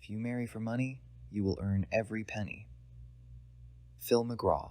If you marry for money, you will earn every penny. Phil McGraw.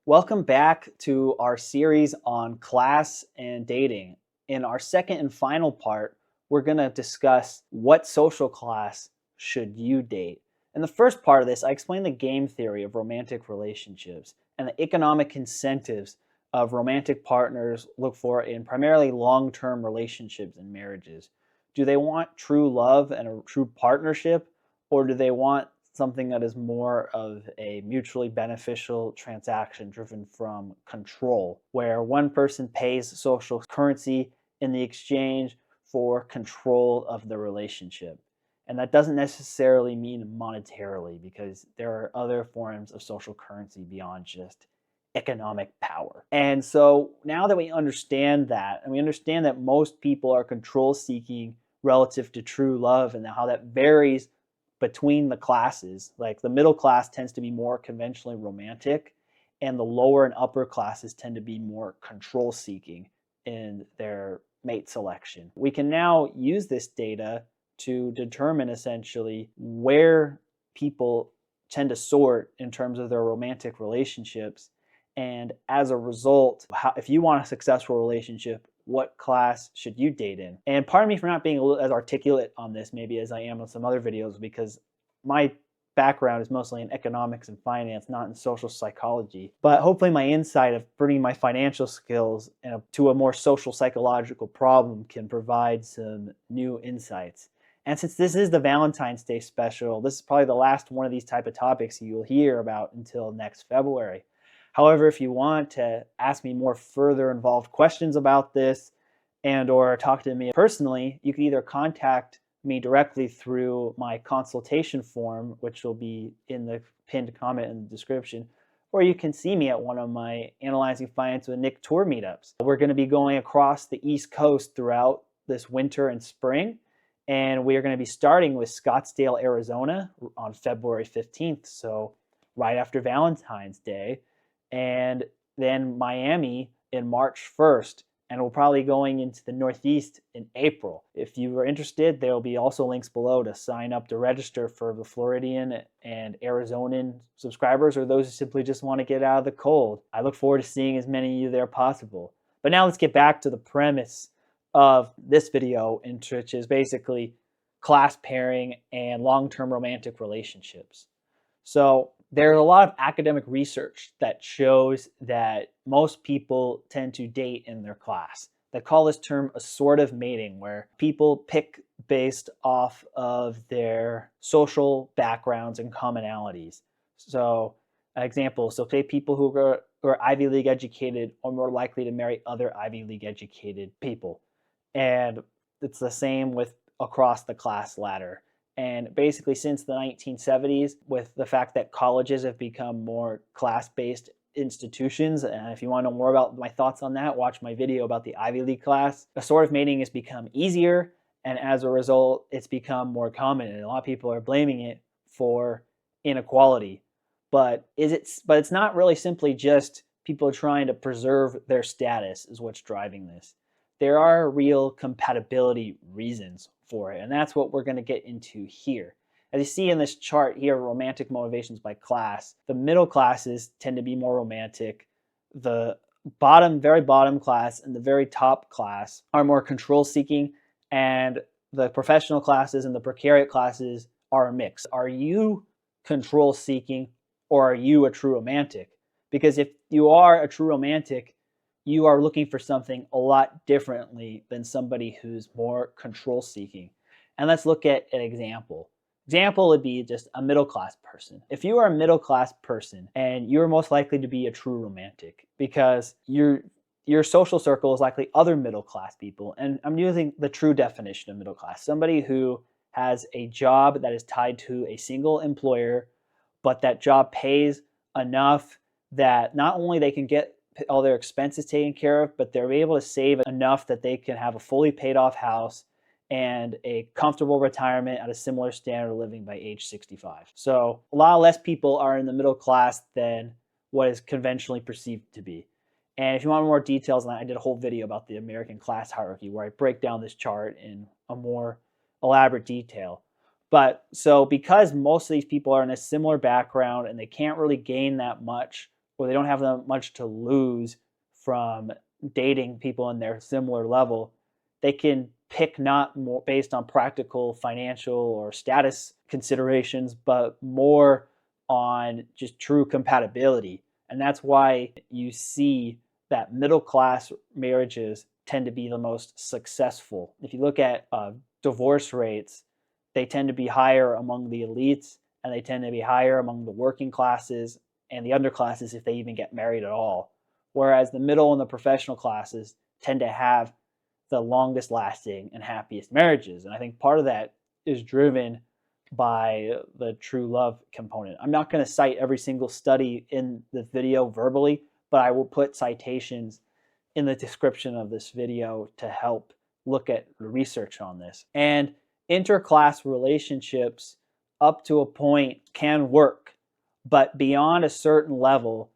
Welcome back to our series on class and dating. In our second and final part, we're going to discuss what social class should you date. In the first part of this, I explained the game theory of romantic relationships and the economic incentives of romantic partners look for in primarily long-term relationships and marriages. Do they want true love and a true partnership, or do they want something that is more of a mutually beneficial transaction driven from control, where one person pays social currency in the exchange for control of the relationship? And that doesn't necessarily mean monetarily, because there are other forms of social currency beyond just economic power. And so now that we understand that, and we understand that most people are control seeking relative to true love, and how that varies between the classes, like the middle class tends to be more conventionally romantic, and the lower and upper classes tend to be more control seeking in their mate selection. We can now use this data to determine essentially where people tend to sort in terms of their romantic relationships. And as a result, if you want a successful relationship, what class should you date in? And pardon me for not being as articulate on this maybe as I am on some other videos, because my background is mostly in economics and finance, not in social psychology. But hopefully my insight of bringing my financial skills to a more social psychological problem can provide some new insights. And since this is the Valentine's Day special, this is probably the last one of these type of topics you'll hear about until next February. However, if you want to ask me more further involved questions about this and or talk to me personally, you can either contact me directly through my consultation form, which will be in the pinned comment in the description, or you can see me at one of my Analyzing Finance with Nick tour meetups. We're going to be going across the East Coast throughout this winter and spring, and we are going to be starting with Scottsdale, Arizona on February 15th, so right after Valentine's Day, and then Miami in March 1st, and we're probably going into the Northeast in April. If you are interested, there will be also links below to sign up to register for the Floridian and Arizonan subscribers, or those who simply just want to get out of the cold. I look forward to seeing as many of you there possible. But now let's get back to the premise of this video, which is basically class pairing and long-term romantic relationships. So there's a lot of academic research that shows that most people tend to date in their class. They call this term assortive mating, where people pick based off of their social backgrounds and commonalities. So example, so say people who are Ivy League educated are more likely to marry other Ivy League educated people. And it's the same with across the class ladder. And basically since the 1970s, with the fact that colleges have become more class-based institutions, and if you want to know more about my thoughts on that, watch my video about the Ivy League class. Assortive mating has become easier, and as a result, it's become more common, and a lot of people are blaming it for inequality. But it's not really simply just people trying to preserve their status is what's driving this. There are real compatibility reasons for it, and that's what we're going to get into here. As you see in this chart here, romantic motivations by class, the middle classes tend to be more romantic. The very bottom class and the very top class are more control-seeking, and the professional classes and the precariat classes are a mix. Are you control-seeking, or are you a true romantic? Because if you are a true romantic, you are looking for something a lot differently than somebody who's more control seeking. And let's look at an example. Example would be just a middle class person. If you are a middle class person, and you're most likely to be a true romantic, because your social circle is likely other middle class people. And I'm using the true definition of middle class. Somebody who has a job that is tied to a single employer, but that job pays enough that not only they can get all their expenses taken care of, but they're able to save enough that they can have a fully paid off house and a comfortable retirement at a similar standard of living by age 65. So a lot less people are in the middle class than what is conventionally perceived to be. And if you want more details on that, I did a whole video about the American class hierarchy where I break down this chart in a more elaborate detail. But so because most of these people are in a similar background and they can't really gain that much, or they don't have that much to lose from dating people in their similar level, they can pick not more based on practical, financial, or status considerations, but more on just true compatibility. And that's why you see that middle class marriages tend to be the most successful. If you look at divorce rates, they tend to be higher among the elites, and they tend to be higher among the working classes and the underclasses if they even get married at all. Whereas the middle and the professional classes tend to have the longest lasting and happiest marriages. And I think part of that is driven by the true love component. I'm not going to cite every single study in the video verbally, but I will put citations in the description of this video to help look at the research on this. And interclass relationships up to a point can work, but beyond a certain level,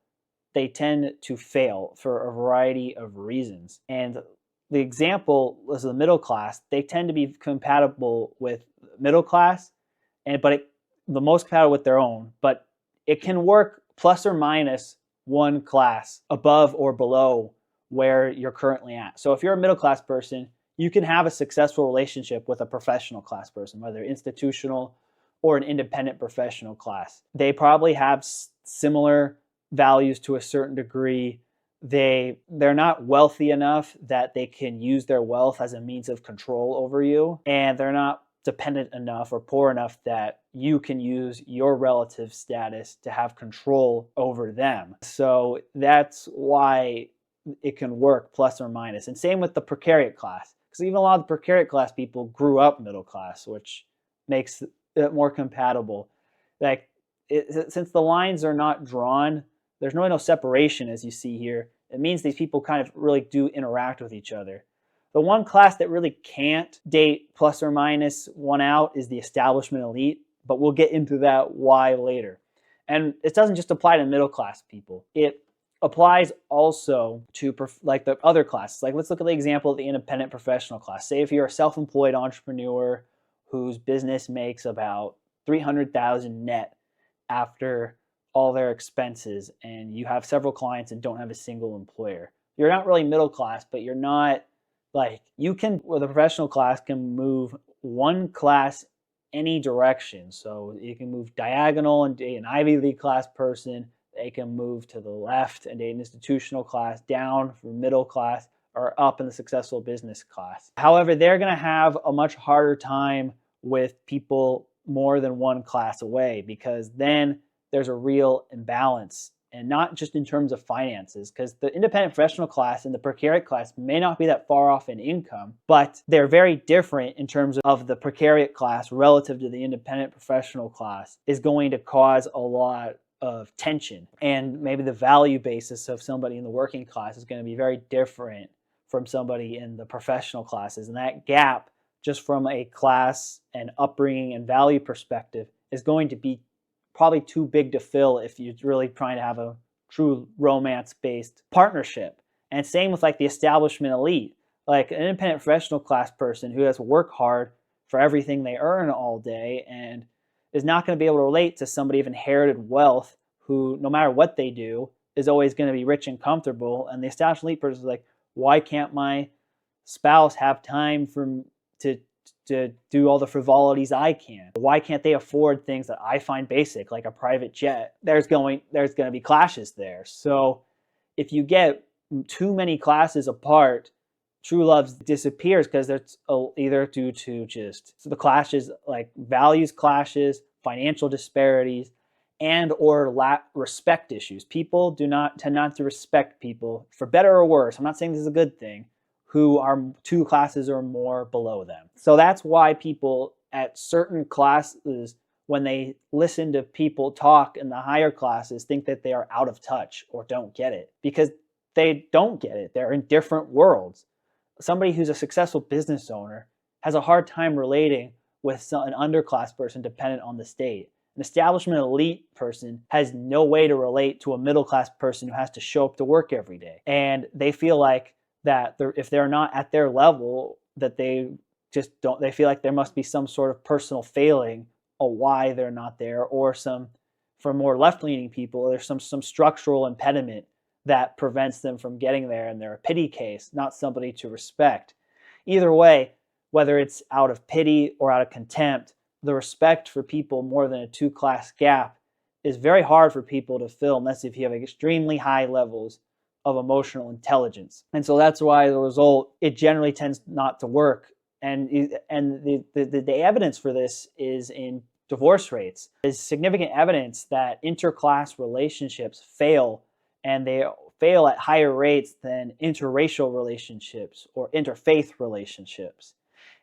they tend to fail for a variety of reasons. And the example was the middle class. They tend to be compatible with middle class, but the most compatible with their own. But it can work plus or minus one class above or below where you're currently at. So if you're a middle class person, you can have a successful relationship with a professional class person, whether institutional or an independent professional class. They probably have similar values to a certain degree. They're not wealthy enough that they can use their wealth as a means of control over you, and they're not dependent enough or poor enough that you can use your relative status to have control over them. So that's why it can work plus or minus. And same with the precariat class, because even a lot of the precariat class people grew up middle class, which makes it more compatible. Since the lines are not drawn, there's really no separation as you see here. It means these people kind of really do interact with each other. The one class that really can't date plus or minus one out is the establishment elite, but we'll get into that why later. And it doesn't just apply to middle class people. It applies also to like the other classes. Like let's look at the example of the independent professional class. Say if you're a self-employed entrepreneur whose business makes about $300,000 net after all their expenses, and you have several clients and don't have a single employer. You're not really middle class, but you're not like, the professional class can move one class any direction. So you can move diagonal and date an Ivy League class person. They can move to the left and date an institutional class, down for middle class, or up in the successful business class. However, they're going to have a much harder time with people more than one class away, because then there's a real imbalance, and not just in terms of finances, because the independent professional class and the precariat class may not be that far off in income, but they're very different in terms of the precariat class relative to the independent professional class is going to cause a lot of tension. And maybe the value basis of somebody in the working class is going to be very different from somebody in the professional classes. And that gap, just from a class and upbringing and value perspective, is going to be probably too big to fill if you're really trying to have a true romance-based partnership. And same with like the establishment elite. Like an independent professional class person who has to work hard for everything they earn all day and is not going to be able to relate to somebody of inherited wealth who, no matter what they do, is always going to be rich and comfortable. And the established elite person is like, why can't my spouse have time to do all the frivolities I can? Why can't they afford things that I find basic, like a private jet? There's going to be clashes there. So if you get too many classes apart, true love disappears, because it's either due to just the clashes, like values clashes, financial disparities, and or respect issues. People tend not to respect people, for better or worse. I'm not saying this is a good thing, who are two classes or more below them. So that's why people at certain classes, when they listen to people talk in the higher classes, think that they are out of touch or don't get it, because they don't get it. They're in different worlds. Somebody who's a successful business owner has a hard time relating with an underclass person dependent on the state. An establishment elite person has no way to relate to a middle class person who has to show up to work every day. And they feel like that if they're not at their level, that they just don't, they feel like there must be some sort of personal failing of why they're not there, or some, for more left-leaning people, there's some structural impediment that prevents them from getting there, and they're a pity case, not somebody to respect. Either way, whether it's out of pity or out of contempt, the respect for people more than a two-class gap is very hard for people to fill unless if you have extremely high levels of emotional intelligence. And so that's why the result, it generally tends not to work. And the evidence for this is in divorce rates. There's significant evidence that interclass relationships fail, and they fail at higher rates than interracial relationships or interfaith relationships.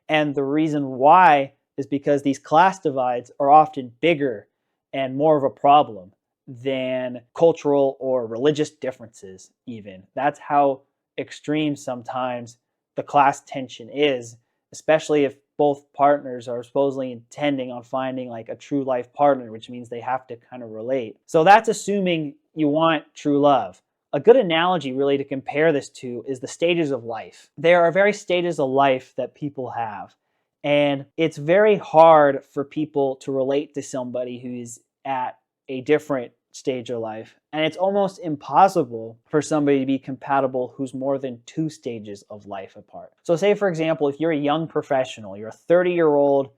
And the reason why is because these class divides are often bigger and more of a problem than cultural or religious differences even. That's how extreme sometimes the class tension is, especially if both partners are supposedly intending on finding like a true life partner, which means they have to kind of relate. So that's assuming you want true love. A good analogy really to compare this to is the stages of life. There are various stages of life that people have, and it's very hard for people to relate to somebody who's at a different stage of life. And it's almost impossible for somebody to be compatible who's more than 2 stages of life apart. So say, for example, if you're a young professional, you're a 30-year-old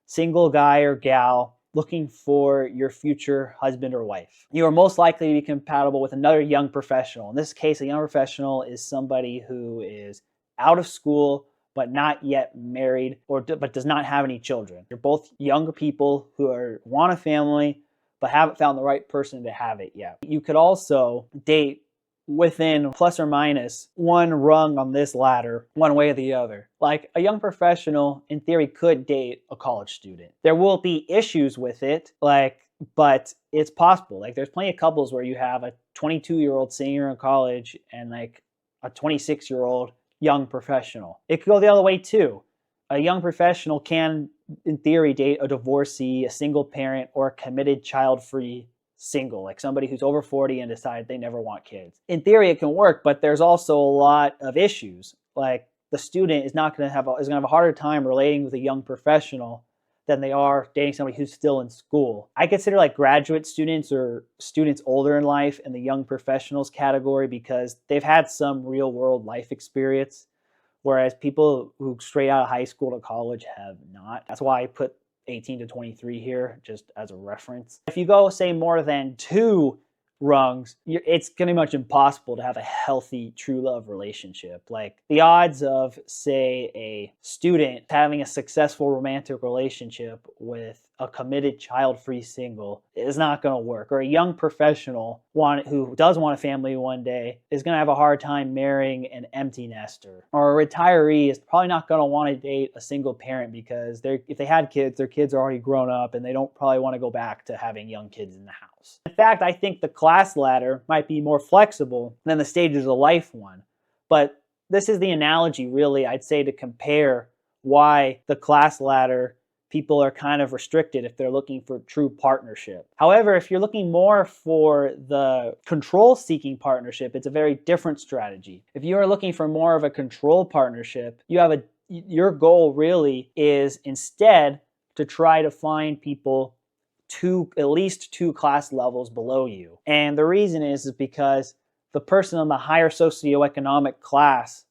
single guy or gal looking for your future husband or wife, you are most likely to be compatible with another young professional. In this case, a young professional is somebody who is out of school but not yet married, but does not have any children. You're both younger people who want a family but haven't found the right person to have it yet. You could also date within plus or minus one rung on this ladder, one way or the other. Like a young professional, in theory, could date a college student. There will be issues with it, but it's possible. Like there's plenty of couples where you have a 22-year-old senior in college and like a 26-year-old young professional. It could go the other way too. A young professional can, in theory, date a divorcee, a single parent, or a committed child-free single, like somebody who's over 40 and decided they never want kids. In theory, it can work, but there's also a lot of issues. Like the student is going to have a harder time relating with a young professional than they are dating somebody who's still in school. I consider like graduate students or students older in life in the young professionals category because they've had some real world life experience, whereas people who straight out of high school to college have not. That's why I put 18 to 23 here, just as a reference. If you go, say, more than 2 rungs, it's pretty much impossible to have a healthy true love relationship. Like the odds of, say, a student having a successful romantic relationship with a committed child-free single is not going to work. Or a young professional who does want a family one day is going to have a hard time marrying an empty nester. Or a retiree is probably not going to want to date a single parent because if they had kids, their kids are already grown up and they don't probably want to go back to having young kids in the house. In fact, I think the class ladder might be more flexible than the stages of life one. But this is the analogy, really, I'd say, to compare why the class ladder people are kind of restricted if they're looking for true partnership. However, if you're looking more for the control-seeking partnership, it's a very different strategy. If you are looking for more of a control partnership, your goal really is instead to try to find people at least 2 class levels below you. And the reason is because the person in the higher socioeconomic class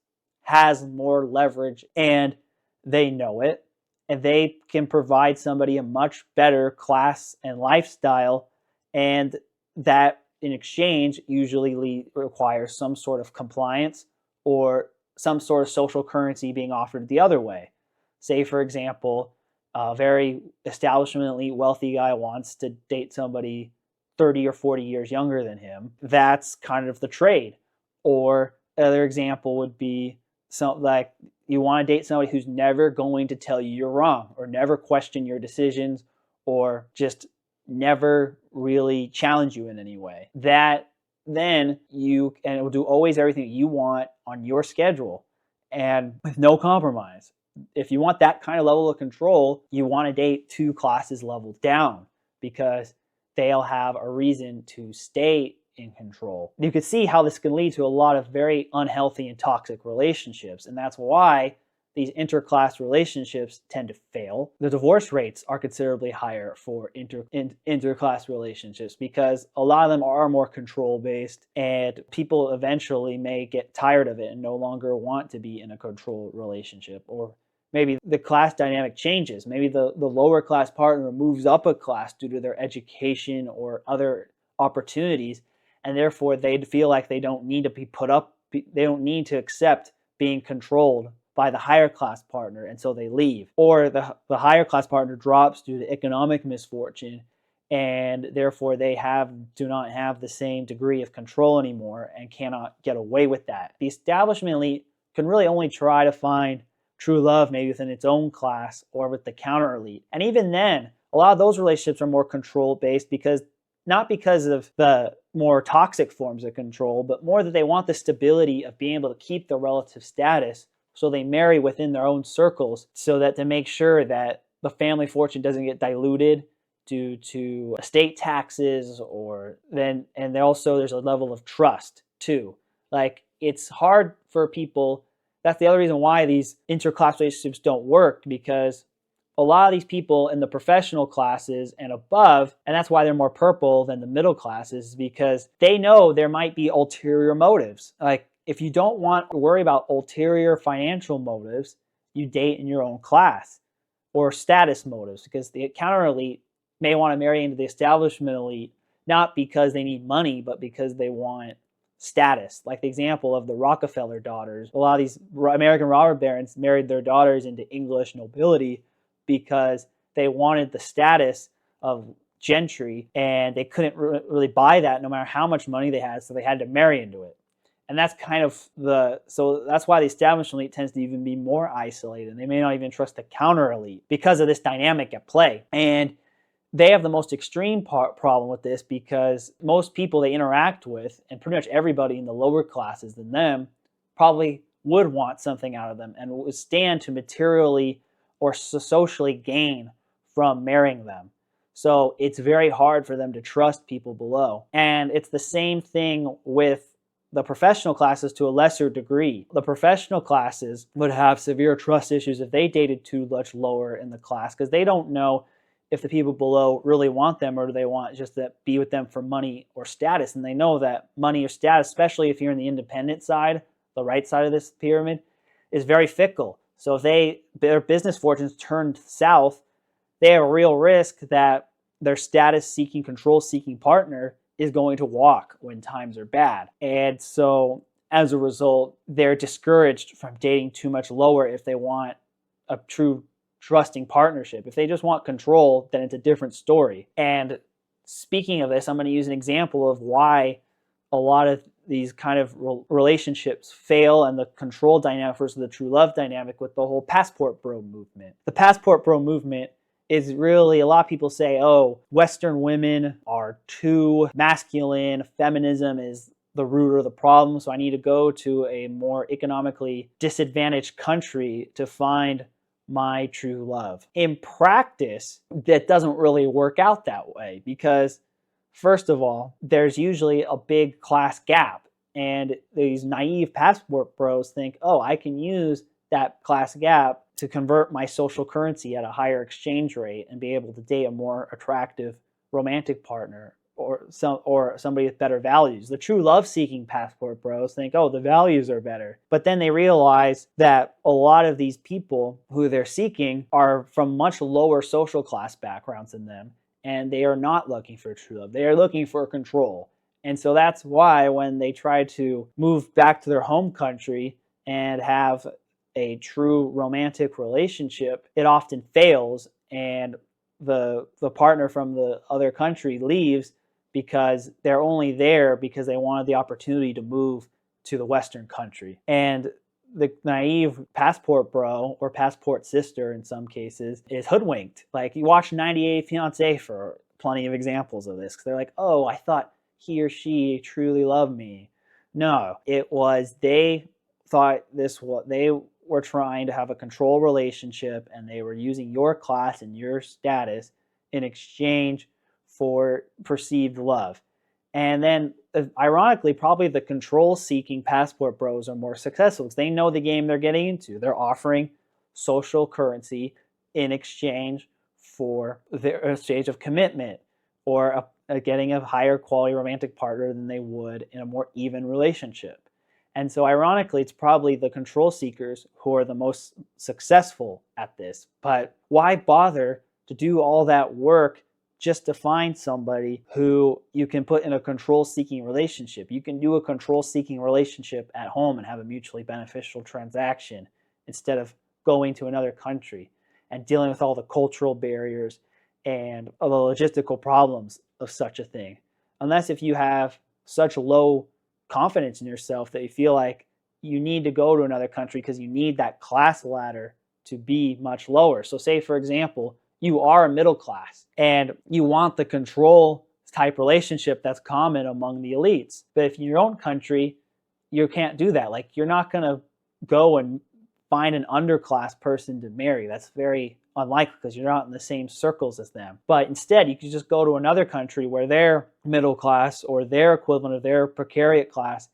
has more leverage and they know it. And they can provide somebody a much better class and lifestyle, and that in exchange usually requires some sort of compliance or some sort of social currency being offered the other way. Say, for example, a very establishmentally wealthy guy wants to date somebody 30 or 40 years younger than him. That's kind of the trade. Or another example would be something like you want to date somebody who's never going to tell you you're wrong or never question your decisions or just never really challenge you in any way. That then it will do always everything you want on your schedule and with no compromise. If you want that kind of level of control, you want to date 2 classes level down because they'll have a reason to stay in control. You can see how this can lead to a lot of very unhealthy and toxic relationships, and that's why these interclass relationships tend to fail. The divorce rates are considerably higher for interclass relationships because a lot of them are more control-based, and people eventually may get tired of it and no longer want to be in a control relationship. Or maybe the class dynamic changes. Maybe the lower class partner moves up a class due to their education or other opportunities, and therefore they feel like they don't need to be put up, they don't need to accept being controlled by the higher class partner, and so they leave. Or the higher class partner drops due to economic misfortune, and therefore they do not have the same degree of control anymore and cannot get away with that. The establishment elite can really only try to find true love maybe within its own class or with the counter elite. And even then, a lot of those relationships are more control-based because not because of the more toxic forms of control, but more that they want the stability of being able to keep their relative status. So they marry within their own circles so that to make sure that the family fortune doesn't get diluted due to estate taxes, and also there's a level of trust too. Like, it's hard for people. That's the other reason why these interclass relationships don't work, because a lot of these people in the professional classes and above, and that's why they're more purple than the middle classes, because they know there might be ulterior motives. Like, if you don't want to worry about ulterior financial motives, you date in your own class, or status motives, because the counter elite may want to marry into the establishment elite, not because they need money, but because they want status. Like the example of the Rockefeller daughters. A lot of these American robber barons married their daughters into English nobility because they wanted the status of gentry, and they couldn't really buy that no matter how much money they had, so they had to marry into it. And that's kind of so that's why the establishment elite tends to even be more isolated, and they may not even trust the counter elite because of this dynamic at play. And they have the most extreme problem with this, because most people they interact with, and pretty much everybody in the lower classes than them, probably would want something out of them and would stand to materially or socially gain from marrying them. So it's very hard for them to trust people below. And it's the same thing with the professional classes to a lesser degree. The professional classes would have severe trust issues if they dated too much lower in the class, because they don't know if the people below really want them, or do they want just to be with them for money or status. And they know that money or status, especially if you're in the independent side, the right side of this pyramid, is very fickle. So if their business fortunes turn south, they have a real risk that their status-seeking, control-seeking partner is going to walk when times are bad. And so as a result, they're discouraged from dating too much lower if they want a true trusting partnership. If they just want control, then it's a different story. And speaking of this, I'm going to use an example of why a lot of these kind of relationships fail, and the control dynamic versus the true love dynamic, with the whole passport bro movement. The passport bro movement is really, a lot of people say, oh, Western women are too masculine, feminism is the root of the problem, so I need to go to a more economically disadvantaged country to find my true love. In practice, that doesn't really work out that way, because first of all, there's usually a big class gap, and these naive passport bros think, oh, I can use that class gap to convert my social currency at a higher exchange rate and be able to date a more attractive romantic partner, or somebody with better values. The true love-seeking passport bros think, oh, the values are better. But then they realize that a lot of these people who they're seeking are from much lower social class backgrounds than them, and they are not looking for true love. They are looking for control. And so that's why when they try to move back to their home country and have a true romantic relationship, it often fails, and the partner from the other country leaves because they're only there because they wanted the opportunity to move to the Western country. And the naive passport bro, or passport sister in some cases, is hoodwinked. Like, you watch 98 Fiancé for plenty of examples of this, because they're like, oh, I thought he or she truly loved me. No, it was they thought they were trying to have a control relationship, and they were using your class and your status in exchange for perceived love. And then, ironically, probably the control-seeking passport bros are more successful because they know the game they're getting into. They're offering social currency in exchange for their exchange of commitment, or getting a higher quality romantic partner than they would in a more even relationship. And so ironically, it's probably the control seekers who are the most successful at this. But why bother to do all that work just to find somebody who you can put in a control-seeking relationship? You can do a control-seeking relationship at home and have a mutually beneficial transaction instead of going to another country and dealing with all the cultural barriers and the logistical problems of such a thing. Unless if you have such low confidence in yourself that you feel like you need to go to another country because you need that class ladder to be much lower. So say, for example, you are a middle class and you want the control type relationship that's common among the elites. But if in your own country, you can't do that. Like, you're not going to go and find an underclass person to marry. That's very unlikely because you're not in the same circles as them. But instead, you could just go to another country where their middle class or their equivalent of their precariat class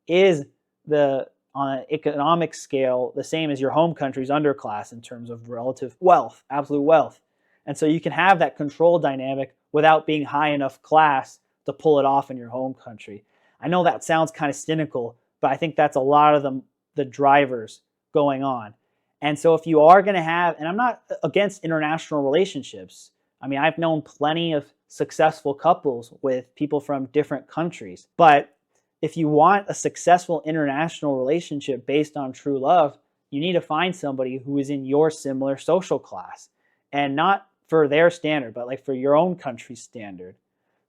is on an economic scale the same as your home country's underclass in terms of relative wealth, absolute wealth. And so you can have that control dynamic without being high enough class to pull it off in your home country. I know that sounds kind of cynical, but I think that's a lot of the drivers going on. And so if you are going to have, and I'm not against international relationships. I mean, I've known plenty of successful couples with people from different countries. But if you want a successful international relationship based on true love, you need to find somebody who is in your similar social class, and not for their standard, but like for your own country's standard.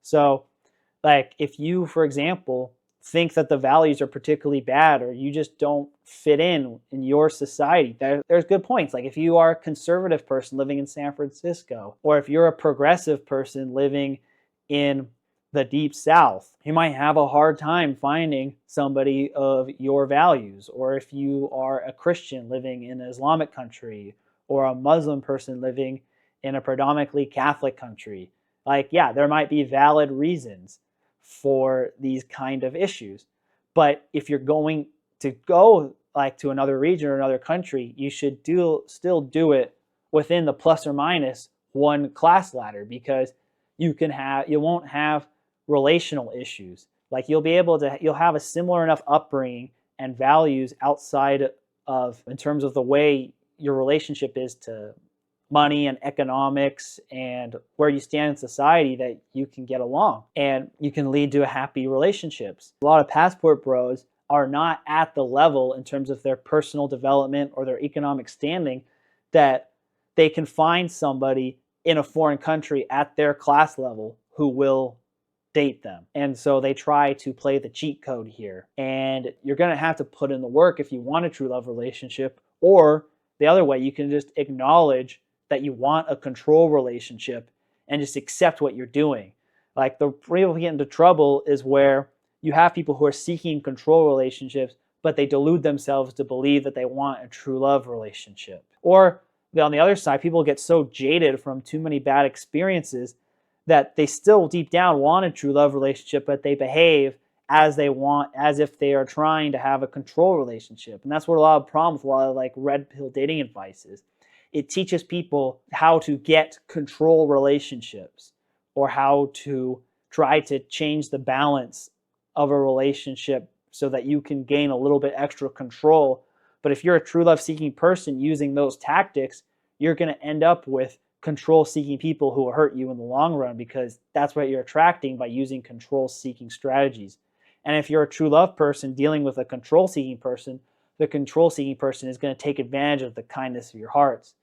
So like if you, for example, think that the values are particularly bad, or you just don't fit in your society, there's good points. Like if you are a conservative person living in San Francisco, or if you're a progressive person living in the deep South, you might have a hard time finding somebody of your values. Or if you are a Christian living in an Islamic country, or a Muslim person living in a predominantly Catholic country, like, yeah, there might be valid reasons for these kind of issues. But if you're going to go like to another region or another country, you should still do it within the plus or minus one class ladder, because you won't have relational issues. Like you'll have a similar enough upbringing and values outside of, in terms of the way your relationship is to money and economics and where you stand in society, that you can get along and you can lead to happy relationships. A lot of passport bros are not at the level in terms of their personal development or their economic standing that they can find somebody in a foreign country at their class level who will date them. And so they try to play the cheat code here. And you're going to have to put in the work if you want a true love relationship. Or the other way, you can just acknowledge that you want a control relationship and just accept what you're doing. Like the real get into trouble is where you have people who are seeking control relationships, but they delude themselves to believe that they want a true love relationship. Or on the other side, people get so jaded from too many bad experiences that they still deep down want a true love relationship, but they behave as if they are trying to have a control relationship. And that's what a lot of problems with a lot of like red pill dating advice is. It teaches people how to get control relationships, or how to try to change the balance of a relationship so that you can gain a little bit extra control. But if you're a true love seeking person using those tactics, you're going to end up with control seeking people who will hurt you in the long run, because that's what you're attracting by using control seeking strategies. And if you're a true love person dealing with a control seeking person, the control seeking person is going to take advantage of the kindness of your hearts.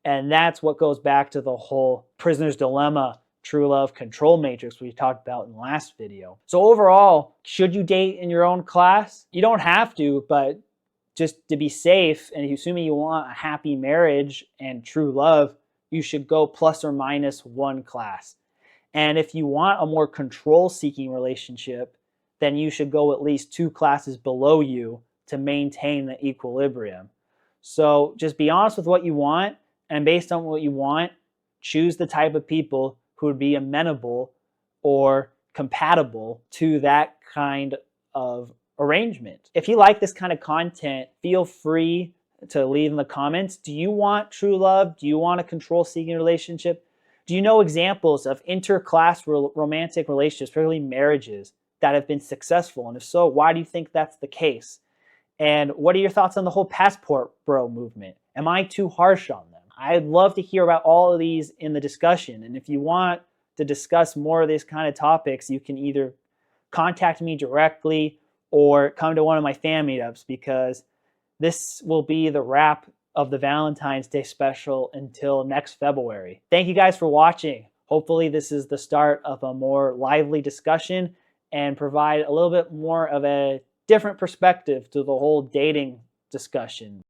And that's what goes back to the whole prisoner's dilemma, true love control matrix we talked about in the last video. So overall, should you date in your own class? You don't have to, but just to be safe, and assuming you want a happy marriage and true love, you should go plus or minus one class. And if you want a more control-seeking relationship, then you should go at least 2 classes below you to maintain the equilibrium. So just be honest with what you want, and based on what you want, choose the type of people who would be amenable or compatible to that kind of arrangement. If you like this kind of content, feel free to leave in the comments. Do you want true love? Do you want a control-seeking relationship? Do you know examples of interclass romantic relationships, particularly marriages, that have been successful? And if so, why do you think that's the case? And what are your thoughts on the whole passport bro movement? Am I too harsh on them? I'd love to hear about all of these in the discussion. And if you want to discuss more of these kind of topics, you can either contact me directly or come to one of my fan meetups, because this will be the wrap of the Valentine's Day special until next February. Thank you guys for watching. Hopefully this is the start of a more lively discussion and provide a little bit more of a different perspective to the whole dating discussion.